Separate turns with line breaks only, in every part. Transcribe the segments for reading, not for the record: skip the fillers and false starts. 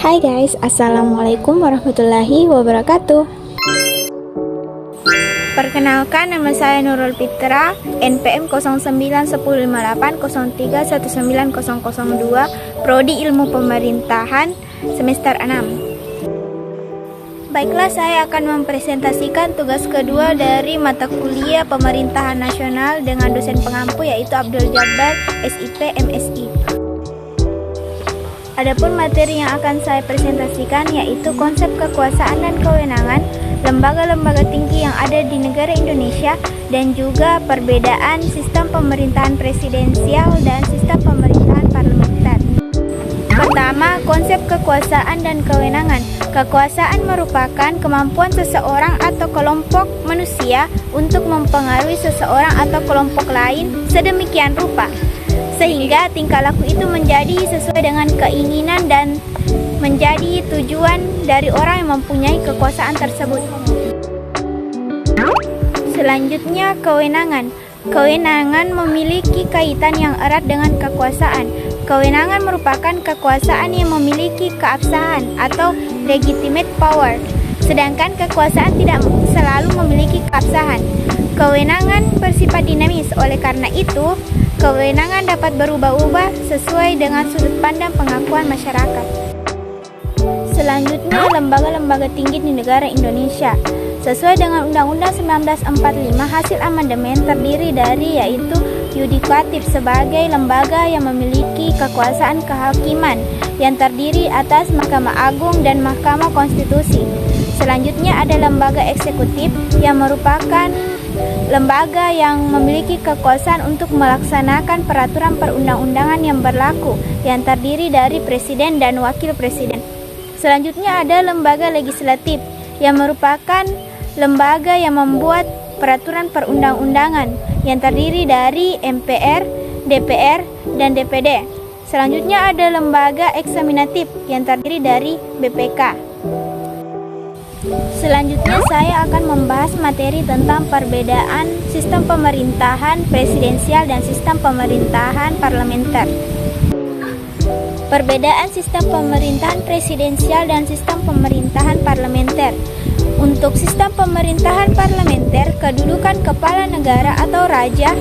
Hai guys, Assalamualaikum warahmatullahi wabarakatuh. Perkenalkan, nama saya Nurul Fitra, NPM 091080319002, Prodi Ilmu Pemerintahan, semester 6. Baiklah, saya akan mempresentasikan tugas kedua dari mata kuliah Pemerintahan Nasional dengan dosen pengampu yaitu Abdul Jabbar, SIP, MSI. Adapun materi yang akan saya presentasikan yaitu konsep kekuasaan dan kewenangan lembaga-lembaga tinggi yang ada di negara Indonesia dan juga perbedaan sistem pemerintahan presidensial dan sistem pemerintahan parlementer. Pertama, konsep kekuasaan dan kewenangan. Kekuasaan merupakan kemampuan seseorang atau kelompok manusia untuk mempengaruhi seseorang atau kelompok lain sedemikian rupa sehingga tingkah laku itu menjadi sesuai dengan keinginan dan menjadi tujuan dari orang yang mempunyai kekuasaan tersebut. Selanjutnya, kewenangan. Kewenangan memiliki kaitan yang erat dengan kekuasaan. Kewenangan merupakan kekuasaan yang memiliki keabsahan atau legitimate power, sedangkan kekuasaan tidak selalu memiliki keabsahan. Kewenangan bersifat dinamis, oleh karena itu, kewenangan dapat berubah-ubah sesuai dengan sudut pandang pengakuan masyarakat. Selanjutnya, lembaga-lembaga tinggi di negara Indonesia. Sesuai dengan Undang-Undang 1945, hasil amandemen terdiri dari yaitu yudikatif sebagai lembaga yang memiliki kekuasaan kehakiman yang terdiri atas Mahkamah Agung dan Mahkamah Konstitusi. Selanjutnya ada lembaga eksekutif yang merupakan lembaga yang memiliki kekuasaan untuk melaksanakan peraturan perundang-undangan yang berlaku yang terdiri dari presiden dan wakil presiden. Selanjutnya ada lembaga legislatif yang merupakan lembaga yang membuat peraturan perundang-undangan yang terdiri dari MPR, DPR, dan DPD. Selanjutnya ada lembaga eksaminatif yang terdiri dari BPK. Selanjutnya saya akan membahas materi tentang perbedaan sistem pemerintahan presidensial dan sistem pemerintahan parlementer. Perbedaan sistem pemerintahan presidensial dan sistem pemerintahan parlementer. Untuk sistem pemerintahan parlementer, kedudukan kepala negara atau raja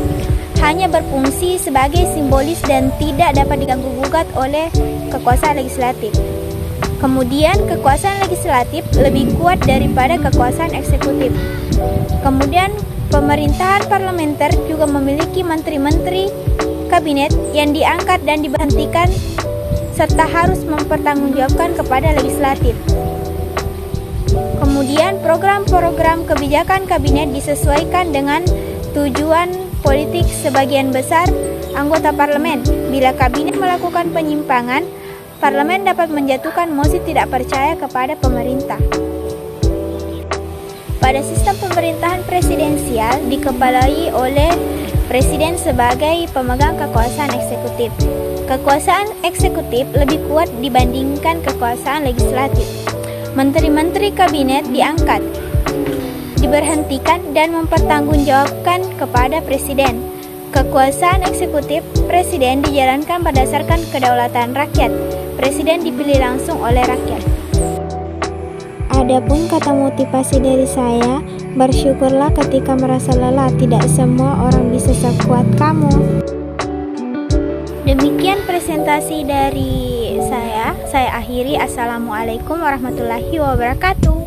hanya berfungsi sebagai simbolis dan tidak dapat diganggu-gugat oleh kekuasaan legislatif. Kemudian kekuasaan legislatif lebih kuat daripada kekuasaan eksekutif. Kemudian pemerintahan parlementer juga memiliki menteri-menteri kabinet yang diangkat dan diberhentikan serta harus mempertanggungjawabkan kepada legislatif. Kemudian program-program kebijakan kabinet disesuaikan dengan tujuan politik sebagian besar anggota parlemen. Bila kabinet melakukan penyimpangan, parlemen dapat menjatuhkan mosi tidak percaya kepada pemerintah. Pada sistem pemerintahan presidensial dikepalai oleh presiden sebagai pemegang kekuasaan eksekutif. Kekuasaan eksekutif lebih kuat dibandingkan kekuasaan legislatif. Menteri-menteri kabinet diangkat, diberhentikan, dan mempertanggungjawabkan kepada presiden. Kekuasaan eksekutif presiden dijalankan berdasarkan kedaulatan rakyat. Presiden dipilih langsung oleh rakyat. Adapun kata motivasi dari saya, bersyukurlah ketika merasa lelah, tidak semua orang bisa sekuat kamu. Demikian presentasi dari saya akhiri. Assalamualaikum warahmatullahi wabarakatuh.